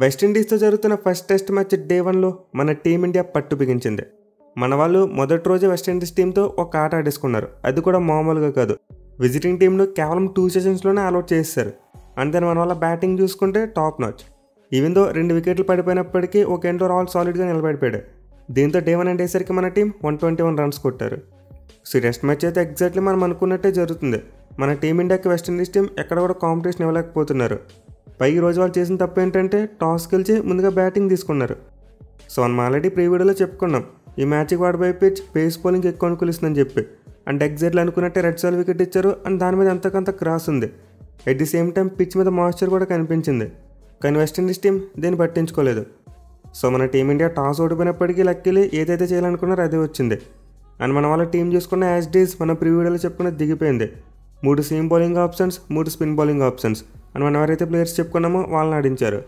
వెస్టిండీస్తో జరుగుతున్న first test match day 1లో మన team India పట్టు బిగించింది. మన వాళ్ళు మొదటి రోజే వెస్టిండీస్ టీంతో ఒక ఆట ఆడేసుకున్నారు. అది కూడా మామూలుగా కాదు. విజిటింగ్ టీంను కేవలం 2 సెషన్స్లోనే అలౌట్ చేశారు. అంతే మన వాళ్ళ బ్యాటింగ్ చూసుకుంటే టాప్ నాచ్. ఈవెన్ దో 2 వికెట్లు పడిపోయినప్పటికీ ఒక ఎండ్లో రాల్ సాలిడ్గా నిలబడిపోయాడు. దీంతో డే 1 ఎండేసరికి మన టీం 121 రన్స్ కొట్టారు. సో టెస్ట్ మ్యాచ్ అయితే ఎగ్జాక్ట్లీ మనం అనుకున్నట్టే జరుగుతుంది. మన టీమిండియాకి వెస్టిండీస్ టీం ఎక్కడ కూడా కాంపిటీషన్ ఇవ్వలేకపోతున్నారు. పైకి రోజు వాళ్ళు చేసిన తప్పు ఏంటంటే టాస్ గెలిచి ముందుగా బ్యాటింగ్ తీసుకున్నారు. సో మనం ఆల్రెడీ ప్రీ వీడియోలో చెప్పుకున్నాం, ఈ మ్యాచ్కి వాడిపోయే పిచ్ పేస్ బౌలింగ్ ఎక్కువ అనుకూలిస్తుందని చెప్పి. అండ్ ఎగ్జాక్ట్లీ అనుకున్నట్టే రెడ్ సాల్ వికెట్ ఇచ్చారు. అండ్ దాని మీద అంతకంత క్రాస్ ఉంది. At the same time pitch మీద మాయిశ్చర్ కూడా కనిపించింది. కానీ వెస్టిండీస్ టీం దీన్ని పట్టించుకోలేదు. సో మన టీమిండియా టాస్ ఓడిపోయినప్పటికీ లక్కీలీ ఏదైతే చేయాలనుకున్నారో అదే వచ్చింది. అండ్ మన వాళ్ళ టీం చూసుకున్న యాజ్ డీస్ మన ప్రీ వీడియోలో చెప్పుకున్నది దిగిపోయింది. 3 seam bowling options, 3 spin bowling options. And మనం ఎవరైతే ప్లేయర్స్ చెప్పుకున్నామో వాళ్ళని ఆడించారు.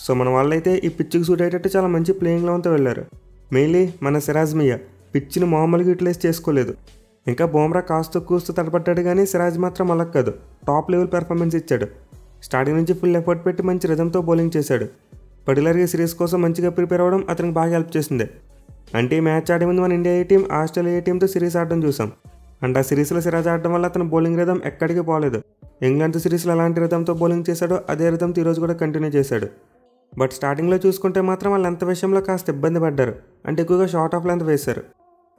సో మన వాళ్ళైతే ఈ పిచ్కి సూట్ అయ్యేటట్టు చాలా మంచి ప్లేయింగ్ లెవెన్తో వెళ్ళారు. మెయిన్లీ మన సిరాజ్ మియా పిచ్ని మామూలుగా యూటిలైజ్ చేసుకోలేదు. ఇంకా బుమ్రా కాస్త కూస్తూ తడబడ్డాడు, కానీ సిరాజ్ మాత్రం అలా కాదు, టాప్ లెవెల్ పెర్ఫార్మెన్స్ ఇచ్చాడు. స్టార్టింగ్ నుంచి ఫుల్ ఎఫర్ట్ పెట్టి మంచి రిథంతో బౌలింగ్ చేశాడు. పర్టికులర్గా సిరీస్ కోసం మంచిగా ప్రిపేర్ అవ్వడం అతనికి బాగా హెల్ప్ చేసింది. అంటే ఈ మ్యాచ్ ఆడే ముందు మన ఇండియా టీం ఆస్ట్రేలియా టీంతో సిరీస్ ఆడడం చూసాం. అండ్ ఆ సిరీస్లో సిరాజ్ ఆడడం వల్ల అతను బౌలింగ్ రిథం ఎక్కడికి పోలేదు. ఇంగ్లాండ్తో సిరీస్లో ఎలాంటి రిథంతో బౌలింగ్ చేశాడో అదే రిథంతో ఈరోజు కూడా కంటిన్యూ చేశాడు. బట్ స్టార్టింగ్లో చూసుకుంటే మాత్రం వాళ్ళు లెంత్ విషయంలో కాస్త ఇబ్బంది పడ్డారు. అంటే ఎక్కువగా షార్ట్ ఆఫ్ లెంత్ వేశారు.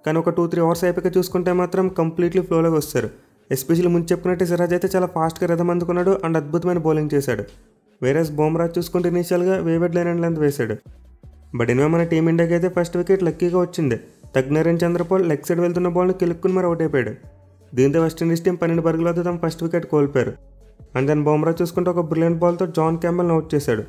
కానీ ఒక 2-3 అవర్స్ అయిపోయి చూసుకుంటే మాత్రం కంప్లీట్లీ ఫ్లోలోకి వస్తారు. ఎస్పెషల్లీ ముందు చెప్పుకున్నట్టు సిరాజ్ అయితే చాలా ఫాస్ట్గా రిథం అందుకున్నాడు అండ్ అద్భుతమైన బౌలింగ్ చేశాడు. వేరేస్ బుమ్రా చూసుకుంటే ఇనీషియల్గా వేవెడ్ లైన్ అండ్ లెంత్ వేశాడు. బట్ ఇన్వే మన టీమిండియాకి అయితే ఫస్ట్ వికెట్ లక్కీగా వచ్చింది. తగ్నరేన్ చంద్రపాల్ లెగ్ సైడ్ వెళ్తున్న బాల్ని కిలుక్కుని మరి అవుట్ అయిపోయాడు. దీంతో వెస్టిండీస్ టీం 12 పరుగులతో తమ ఫస్ట్ వికెట్ కోల్పోయారు. అండ్ దెన్ బుమ్రా చూసుకుంటే ఒక బ్రిలియంట్ బాల్తో జాన్ క్యాంబెల్ని అవుట్ చేశాడు.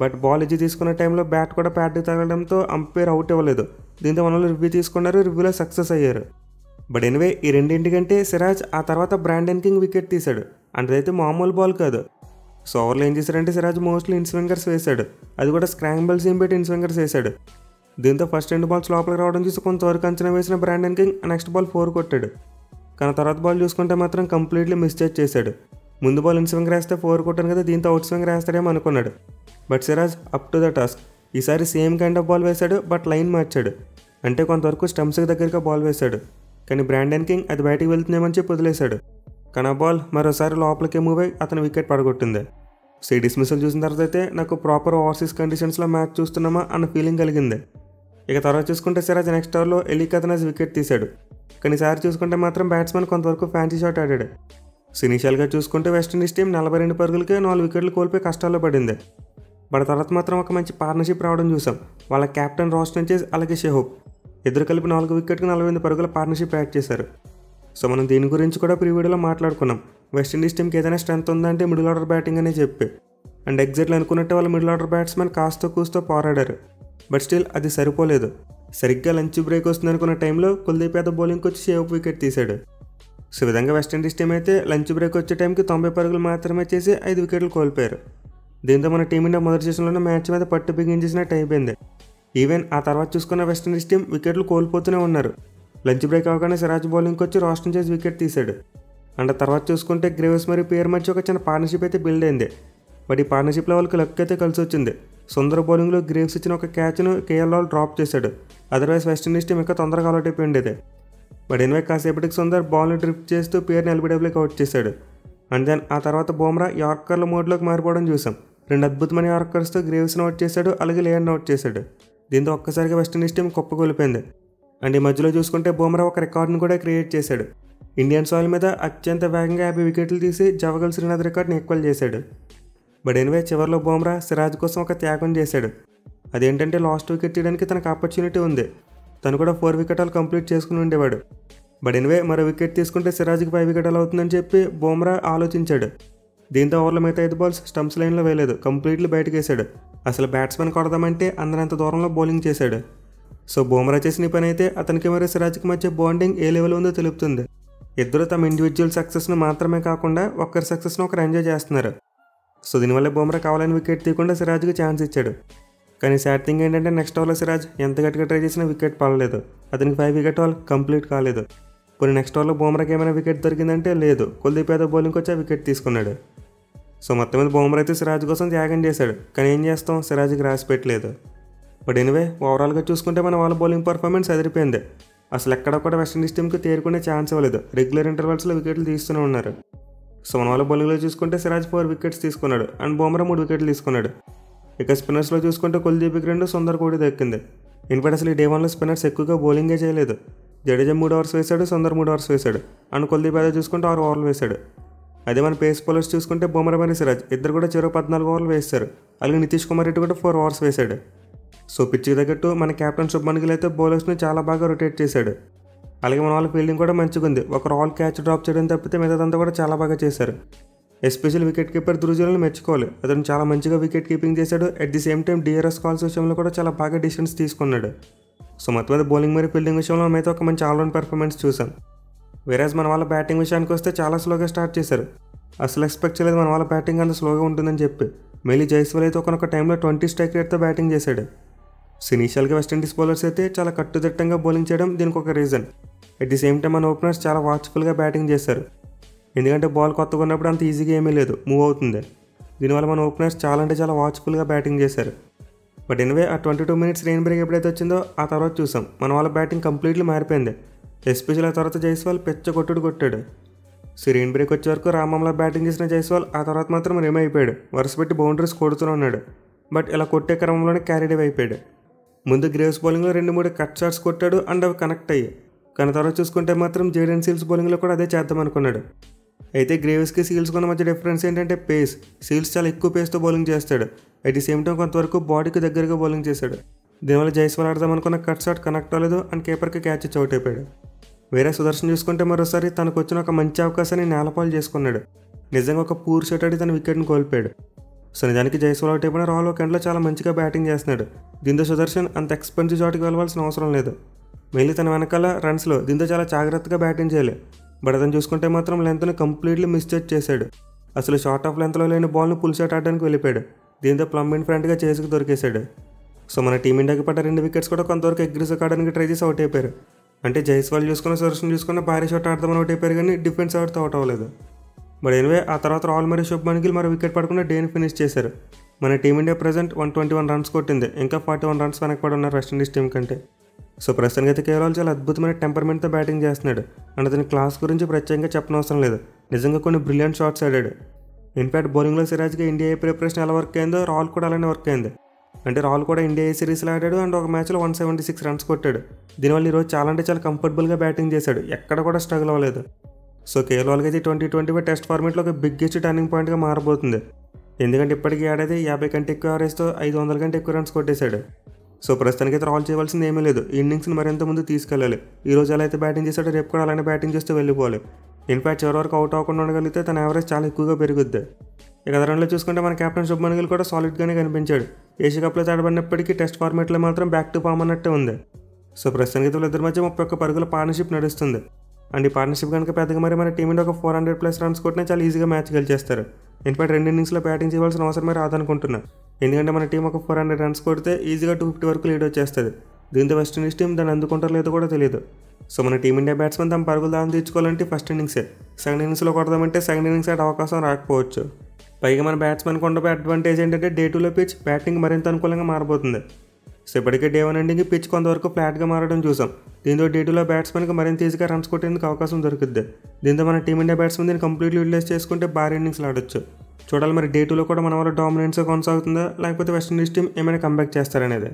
బట్ బాల్ ఇచ్చి తీసుకున్న టైంలో బ్యాట్ కూడా ప్యాడ్కి తగలడంతో అంపైర్ అవుట్ ఇవ్వలేదు. దీంతో మన వాళ్ళు రివ్యూ తీసుకున్నారు, రివ్యూలో సక్సెస్ అయ్యారు. బట్ ఎనివే ఈ రెండింటికంటే సిరాజ్ ఆ తర్వాత బ్రాండన్ కింగ్ వికెట్ తీశాడు. అండ్ అదైతే మామూలు బాల్ కాదు. సో ఓవర్లో ఏం చేశారంటే సిరాజ్ మోస్ట్లీ ఇన్స్వింగర్స్ వేశాడు. అది కూడా స్క్రాంబుల్ సీమ్ పెట్టి ఇన్స్వింగర్స్ వేశాడు. దీంతో ఫస్ట్ 2 బాల్స్ లోపలికి రావడం చూసి కొంతవరకు అంచనా వేసిన బ్రాండన్ కింగ్ నెక్స్ట్ బాల్ 4 కొట్టాడు. కానీ తర్వాత బాల్ చూసుకుంటే మాత్రం కంప్లీట్లీ మిస్టేక్ చేశాడు. ముందు బాల్ ఇన్ స్వింగ్ వేస్తే 4 కొట్టాను కదా, దీంతో అవుట్ స్వింగ్ వేస్తాడేమో అనుకున్నాడు. But Siraj up to the task. ఈసారి సేమ్ కైండ్ ఆఫ్ బాల్ వేశాడు, బట్ లైన్ మార్చాడు. అంటే కొంతవరకు స్టంప్స్కి దగ్గరగా బాల్ వేశాడు. కానీ బ్రాండన్ కింగ్ అది బయటికి వెళ్తుందేమని చెప్పి వదిలేశాడు. కానీ ఆ బాల్ మరోసారి లోపలికి మూవ్ అయ్యి అతను వికెట్ పడగొట్టింది. సో ఈ డిస్మిసల్ చూసిన తర్వాత అయితే నాకు ప్రాపర్ ఓవర్సీస్ కండిషన్స్లో మ్యాచ్ చూస్తున్నామా అన్న ఫీలింగ్ కలిగింది. ఇక తర్వాత చూసుకుంటే సిరాజ్ నెక్స్ట్ ఓవర్లో ఎలీ కథనాజ్ వికెట్ తీశాడు. కానీ ఈసారి చూసుకుంటే మాత్రం బ్యాట్స్మెన్ కొంతవరకు ఫ్యాన్సీ షాట్ ఆడాడు. సో ఇనిషియల్గా చూసుకుంటే వెస్టిండీస్ టీం 42 పరుగులకే 4 వికెట్లు కోల్పోయి కష్టాల్లో పడింది. బట్ తర్వాత మాత్రం ఒక మంచి పార్ట్నర్షిప్ రావడం చూసాం. వాళ్ళ కెప్టెన్ రోస్టన్ చేజ్ అలాగే షెహోప్ ఇద్దరు కలిపి 4 వికెట్కి 48 పరుగుల పార్ట్నర్షిప్ యాడ్ చేశారు. సో మనం దీని గురించి కూడా ప్రీ వీడియోలో మాట్లాడుకున్నాం. వెస్టిండీస్ టీంకి ఏదైనా స్ట్రెంత్ ఉందంటే మిడిల్ ఆర్డర్ బ్యాటింగ్ అనే చెప్పి. అండ్ ఎగ్జాక్ట్లీ అనుకున్నట్టే వాళ్ళ మిడిల్ ఆర్డర్ బ్యాట్స్మెన్ కాస్త కూస్తో పోరాడారు. బట్ స్టిల్ అది సరిపోలేదు. సరిగ్గా లంచ్ బ్రేక్ వస్తుంది అనుకున్న టైంలో కుల్దీప్ యాదవ్ బౌలింగ్కి వచ్చి షేప్ వికెట్ తీశాడు. సో ఈ విధంగా వెస్టిండీస్ టీం అయితే లంచ్ బ్రేక్ వచ్చే టైంకి 90 పరుగులు మాత్రమే చేసి 5 వికెట్లు కోల్పోయారు. దీంతో మన టీమిండియా మొదటి సెషన్లోనే మ్యాచ్ మీద పట్టు బిగించేసినట్టు అయిపోయింది. ఈవెన్ ఆ తర్వాత చూసుకున్న వెస్టిండీస్ టీం వికెట్లు కోల్పోతూనే ఉన్నారు. లంచ్ బ్రేక్ అవగానే సిరాజ్ బౌలింగ్కి వచ్చి రోస్టన్ చేజ్ వికెట్ తీశాడు. అండ్ తర్వాత చూసుకుంటే గ్రేవ్స్ మరియు పియర్ మధ్య ఒక చిన్న పార్ట్నర్షిప్ అయితే బిల్డ్ అయింది. బట్ ఈ పార్ట్నర్షిప్లో వాళ్ళకి లక్ అయితే కలిసి వచ్చింది. సుందర్ బౌలింగ్లో గ్రేవ్స్ ఇచ్చిన ఒక క్యాచ్ను కేఎల్ రాహుల్ డ్రాప్ చేశాడు. అదర్వైజ్ వెస్టిండీస్ టీం ఇంకా తొందరగా అవుట్ అయిపోయి ఉండేది. బట్ ఎనివే కాసేపటికి సుందర్ బాల్ని డ్రిఫ్ట్ చేస్తూ పియర్ని ఎల్బీడబ్ల్యూకి అవుట్ చేశాడు. అండ్ దెన్ ఆ తర్వాత బుమ్రా యార్కర్ల మోడ్లోకి మారిపోవడం చూసాం. 2 అద్భుతమైన యార్కర్స్తో గ్రేవ్స్ని అవుట్ చేశాడు, అలాగే లేయర్ని అవుట్ చేశాడు. దీంతో ఒక్కసారిగా వెస్టిండీస్ టీం కుప్పకూలిపోయింది. అండ్ ఈ మధ్యలో చూసుకుంటే బుమ్రా ఒక రికార్డును కూడా క్రియేట్ చేశాడు. ఇండియన్ సాయిల్ మీద అత్యంత వేగంగా 50 వికెట్లు తీసి జవగల్ శ్రీనాథ్ రికార్డ్ని ఈక్వల్ చేశాడు. బట్ ఎనివే చివరిలో బుమ్రా సిరాజ్ కోసం ఒక త్యాగం చేశాడు. అదేంటంటే లాస్ట్ వికెట్ తీయడానికి తనకు ఆపర్చునిటీ ఉంది. తను కూడా 4 వికెటాలు కంప్లీట్ చేసుకుని ఉండేవాడు. బట్ ఎనివే మరో వికెట్ తీసుకుంటే సిరాజ్కి 5 వికెటాలు అవుతుందని చెప్పి బుమ్రా ఆలోచించాడు. దీంతో ఓవర్లో మిగతా 5 బాల్స్ స్టంప్స్ లైన్లో వేయలేదు, కంప్లీట్లీ బయటకు వేశాడు. అసలు బ్యాట్స్మెన్ కొడదామంటే అందరంత దూరంలో బౌలింగ్ చేశాడు. సో బుమ్రా చేసిన పని అయితే అతనికి మరియు సిరాజ్కి మధ్య బాండింగ్ ఏ లెవెల్ ఉందో తెలుపుతుంది. ఇద్దరు తమ ఇండివిజువల్ సక్సెస్ను మాత్రమే కాకుండా ఒక్కరి సక్సెస్ను ఒకరు ఎంజాయ్ చేస్తున్నారు. సో దీనివల్ల బుమ్రా కావాలని వికెట్ తీయకుండా సిరాజ్కి ఛాన్స్ ఇచ్చాడు. కానీ సాడ్ థింగ్ ఏంటంటే నెక్స్ట్ ఓవర్లో సిరాజ్ ఎంత గట్టిగా ట్రై చేసినా వికెట్ పడలేదు. అతనికి 5 వికెట్ వాళ్ళు కంప్లీట్ కాలేదు. కొన్ని నెక్స్ట్ ఓవర్లో బుమ్రాకి ఏమైనా వికెట్ దొరికిందంటే లేదు, కుల్దీప్ యాదవ్ బౌలింగ్కి వచ్చి ఆ వికెట్ తీసుకున్నాడు. సో మొత్తం మీద బూమర్ అయితే సిరాజ్ కోసం త్యాగం చేశాడు, కానీ ఏం చేస్తాం, సిరాజ్కి రాసి పెట్టలేదు. బట్ ఎనివే ఓవరాల్గా చూసుకుంటే మన వాళ్ళ బౌలింగ్ పర్ఫార్మెన్స్ అదిరిపోయింది. అసలు ఎక్కడ కూడా వెస్టిండీస్ టీంకి తేరుకునే ఛాన్స్ ఇవ్వలేదు, రెగ్యులర్ ఇంటర్వెల్స్లో వికెట్లు తీస్తూనే ఉన్నారు. సో మన వాళ్ళ బౌలింగ్లో చూసుకుంటే సిరాజ్ 4 వికెట్స్ తీసుకున్నాడు అండ్ బూమరా 3 వికెట్లు తీసుకున్నాడు. ఇక స్పిన్నర్స్లో చూసుకుంటే కుల్దీప్కి 2, సుందర్ కోటి దక్కింది. ఇన్ఫాక్ట్ అసలు ఈ డే 1లో స్పిన్నర్స్ ఎక్కువగా బౌలింగే చేయలేదు. జడేజా 3 ఓవర్స్ వేశాడు, సుందర్ 3 ఓవర్స్ వేశాడు అండ్ కుల్దీప్ యాదవ్ చూసుకుంటే 6 ఓవర్లు వేశాడు. అదే మన పేస్ బౌలర్స్ చూసుకుంటే బూమరా మరియు సిరాజ్ ఇద్దరు కూడా చివరి 14 ఓవర్లు వేశారు. అలాగే నితీష్ కుమార్ రెడ్డి కూడా 4 ఓవర్స్ వేశాడు. సో పిచ్కి తగ్గట్టు మన కెప్టెన్ శుభ్మన్ గిల్ అయితే బౌలర్స్ని చాలా బాగా రొటేట్ చేశాడు. అలాగే మన వాళ్ళ ఫీల్డింగ్ కూడా మంచిగా ఉంది. ఒక రాల్ క్యాచ్ డ్రాప్ చేయడం తప్పితే మిగతాదంతా కూడా చాలా బాగా చేశారు. ఎస్పెషల్ వికెట్ కీపర్ ధృజులను మెచ్చుకోవాలి, అతను చాలా మంచిగా వికెట్ కీపింగ్ చేశాడు. At the same time DRS calls విషయంలో కూడా చాలా బాగా డిసిషన్స్ తీసుకున్నాడు. సో మొత్తం మీద బౌలింగ్ మరియు ఫీల్డింగ్ విషయంలో అయితే ఒక మంచి ఆల్రౌండ్ పెర్ఫార్మెన్స్ చూసాం. వేరేజ్ మన వాళ్ళ బ్యాటింగ్ విషయానికి వస్తే చాలా స్లోగా స్టార్ట్ చేశారు. అసలు ఎక్స్పెక్ట్ చేయలేదు మన వాళ్ళ బ్యాటింగ్ అంత స్లోగా ఉంటుందని చెప్పి. మళ్ళీ జైస్వాల్ అయితే ఒకనొక టైంలో 20 స్ట్రైక్ రేట్తో బ్యాటింగ్ చేశాడు. సో ఇనీషియల్గా వెస్టిండీస్ బౌలర్స్ అయితే చాలా కట్టుదిట్టంగా బౌలింగ్ చేయడం దీనికి ఒక reason. At the same time మన ఓపెనర్స్ చాలా వాచ్ఫుల్గా బ్యాటింగ్ చేశారు. ఎందుకంటే బాల్ కొత్తగా ఉన్నప్పుడు అంత ఈజీగా ఏమీ లేదు, మూవ్ అవుతుంది. దీనివల్ల మన ఓపెనర్స్ చాలా అంటే చాలా వాచ్ఫుల్గా బ్యాటింగ్ చేశారు. బట్ ఎనివే ఆ 22 మినిట్స్ రెయిన్ బ్రేక్ ఎప్పుడైతే వచ్చిందో ఆ తర్వాత చూసాం మన వాళ్ళ బ్యాటింగ్ కంప్లీట్లీ మారిపోయింది. ఎస్పెషల్ ఆ తర్వాత జైస్వాల్ పెచ్చ కొట్టాడు. సో రెయిన్ బ్రేక్ వచ్చే వరకు రామంలా బ్యాటింగ్ చేసిన జైస్వాల్ ఆ తర్వాత మాత్రం రిమ్ అయిపోయాడు, వరుస పెట్టి బౌండరీస్ కొడుతూనే ఉన్నాడు. బట్ ఇలా కొట్టే క్రమంలోనే క్యారీడ్ అయిపోయాడు. ముందు గ్రేవ్స్ బౌలింగ్లో 2-3 కట్ షాట్స్ కొట్టాడు అండ్ అవి కనెక్ట్ అయ్యాయి. కానీ తర్వాత చూసుకుంటే మాత్రం జేడెన్ సీల్స్ బౌలింగ్లో కూడా అదే చేద్దాం అనుకున్నాడు. అయితే గ్రేవ్స్కి సీల్స్ కొన్న మధ్య డిఫరెన్స్ ఏంటంటే పేస్. సీల్స్ చాలా ఎక్కువ పేస్తో బౌలింగ్ చేస్తాడు. అట్ ది సేమ్ టైం కొంతవరకు బాడీకి దగ్గరగా బౌలింగ్ చేశాడు. దీనివల్ల జైస్వాల్ ఆడదాం అనుకున్న కట్ షాట్ కనెక్ట్ అవ్వలేదు అండ్ కీపర్కి క్యాచ్ ఇచ్చి అవుట్ అయిపోయాడు. వేరే సుదర్శన్ చూసుకుంటే మరోసారి తనకు వచ్చిన ఒక మంచి అవకాశాన్ని నేలపాలు చేసుకున్నాడు. నిజంగా ఒక పూర్ షాట్ ఆడి తన వికెట్ని కోల్పోయాడు. సో నిజానికి జైస్వాల్ అవుట్ అయిపోయిన రాల్ ఎండ్లో చాలా మంచిగా బ్యాటింగ్ చేస్తున్నాడు. దీంతో సుదర్శన్ అంత ఎక్స్పెన్సివ్ షాట్కి వెళ్ళవలసిన అవసరం లేదు. మళ్ళీ తన వెనకాల రన్స్లో దీంతో చాలా జాగ్రత్తగా బ్యాటింగ్ చేయాలి. బట్ అతను చూసుకుంటే మాత్రం లెంత్ని కంప్లీట్లీ మిస్జడ్జ్ చేశాడు. అసలు షార్ట్ ఆఫ్ లెంత్లో లేని బాల్ను పుల్ షాట్ ఆడడానికి వెళ్ళిపోయాడు. దీంతో ప్లమ్ ఇన్ ఫ్రంట్గా చేసుకు దొరికేశాడు. సో మన టీమిండియాకి పడ్డ 2 వికెట్స్ కూడా కొంతవరకు అగ్రెసివ్ ఆడడానికి ట్రై చేసి అవుట్ అయిపోయారు. అంటే జైస్వాల్ చూసుకున్న సుదర్శన్ చూసుకున్న భారీ షాట్ ఆడదామని అవుట్ అయిపోయారు, కానీ డిఫెన్స్ అవుట్తో అవుట్ అవ్వలేదు. బట్ ఎనివే ఆ తర్వాత రాల్ మరియు శుభ్మన్ గిల్ మరో వికెట్ పడకుండా డేని ఫినిష్ చేశారు. మన టీమిండియా ప్రజెంట్ 121 రన్స్ కొట్టింది, ఇంకా 41 రన్స్ వెనకపడి ఉన్నారు వెస్టిండీస్ టీం కంటే. సో ప్రస్తుతానికి అయితే కేవలం చాలా అద్భుతమైన టెంపర్మెంట్తో బ్యాటింగ్ చేస్తున్నాడు అండ్ అతని క్లాస్ గురించి ప్రత్యేకంగా చెప్పనవసరం లేదు. నిజంగా కొన్ని బ్రిలియంట్ షాట్స్ ఆడాడు. ఇన్ఫాక్ట్ బౌలింగ్లో సిరాజ్గా ఇండియా ఏ ప్రిపరేషన్ ఎలా వర్క్ అయిందో రాల్ కూడా అలానే వర్క్ అయింది. అంటే రాల్ కూడా ఇండియా ఏ సిరీస్లో ఆడాడు అండ్ ఒక మ్యాచ్లో 176 రన్స్ కొట్టాడు. దీనివల్ల ఈరోజు చాలా అంటే చాలా కంఫర్టబుల్గా బ్యాటింగ్ చేశాడు, ఎక్కడ కూడా స్ట్రగుల్ అవ్వలేదు. సో కేవలాల్గా అయితే 2025 టెస్ట్ ఫార్మేట్లో ఒక బిగ్గెస్ట్ టర్నింగ్ పాయింట్గా మారబోతుంది. ఎందుకంటే ఇప్పటికీ ఆడేది 50 కంటే ఎక్కువ యావరేజ్తో 500 కంటే ఎక్కువ రన్స్ కొట్టేశాడు. సో ప్రస్తుతానికైతే రాల్ చేయవలసింది ఏమీ లేదు, ఇన్నింగ్స్ని మరింత ముందు తీసుకెళ్ళాలి. ఈ రోజు ఎలా అయితే బ్యాటింగ్ చేశాడో రేపు కూడా అలానే బ్యాటింగ్ చేస్తూ వెళ్ళిపోవాలి. ఇన్ఫాక్ట్ చివరి వరకు అవుట్ అవ్వకుండా ఉండగలిగితే తన యావరేజ్ చాలా ఎక్కువగా పెరుగుద్ది. ఇక రన్లో చూసుకుంటే మన కెప్టెన్ శుభ్మన్ గిల్ కూడా సాలిడ్గానే కనిపించాడు. ఏషియా కప్లో తడబడినప్పటికీ టెస్ట్ ఫార్మేట్లో మాత్రం బ్యాక్ టు ఫామ్ అన్నట్టే ఉంది. సో ప్రస్తుతానికి వీళ్ళిద్దరి మధ్య 31 పరుగుల పార్ట్నర్షిప్ నడుస్తుంది. అండ్ ఈ పార్ట్నర్షిప్ కనుక పెద్దగా మరి మన టీమిండియా ఒక 400+ రన్స్ కొట్టినా చాలా ఈజీగా మ్యాచ్ గెలిచేస్తారు. ఇన్ఫాక్ట్ 2 ఇన్నింగ్స్లో బ్యాటింగ్ చేయవలసిన అవసరమే రాదనుకుంటున్నా. ఎందుకంటే మన టీం ఒక 400 రన్స్ కొడితే ఈజీగా 250 వరకు లీడ్ వచ్చేస్తుంది. దీంతో వెస్టిండీస్ టీం దాన్ని అందుకుంటారో లేదో కూడా తెలియదు. సో మన టీమిండియా బ్యాట్స్మెన్ తమ పరుగులు దాన్ని తీర్చుకోవాలంటే ఫస్ట్ ఇన్నింగ్సే. సెకండ్ ఇన్నింగ్స్లో కొడదామంటే సెకండ్ ఇన్నింగ్స్ ఆడే అవకాశం రాకపోవచ్చు. పైగా మన బ్యాట్స్మెన్కి ఉండే అడ్వాంటేజ్ ఏంటంటే డే 2లో పిచ్ బ్యాటింగ్ మరింత అనుకూలంగా మారబోతుంది. సో ఇప్పటికే డే 1 ఎండింగ్ పిచ్ కొంతవరకు ఫ్లాట్గా మారడం చూసాం. దీంతో డే 2లో బ్యాట్స్మెన్కి మరింత ఈజీగా రన్స్ కొట్టేందుకు అవకాశం దొరుకుద్ది. దీంతో మన టీమిండియా బ్యాట్స్మెన్ దీన్ని కంప్లీట్లీ యూటిలైజ్ చేసుకుంటే భారీ ఇన్నింగ్స్లో ఆడొచ్చు. చూడాలి మరి డే 2లో కూడా మన వాళ్ళ డామినెన్స్గా కొనసాగుతుందా లేకపోతే వెస్టిండీస్ టీం ఏమైనా కంబ్యాక్ చేస్తారనేది.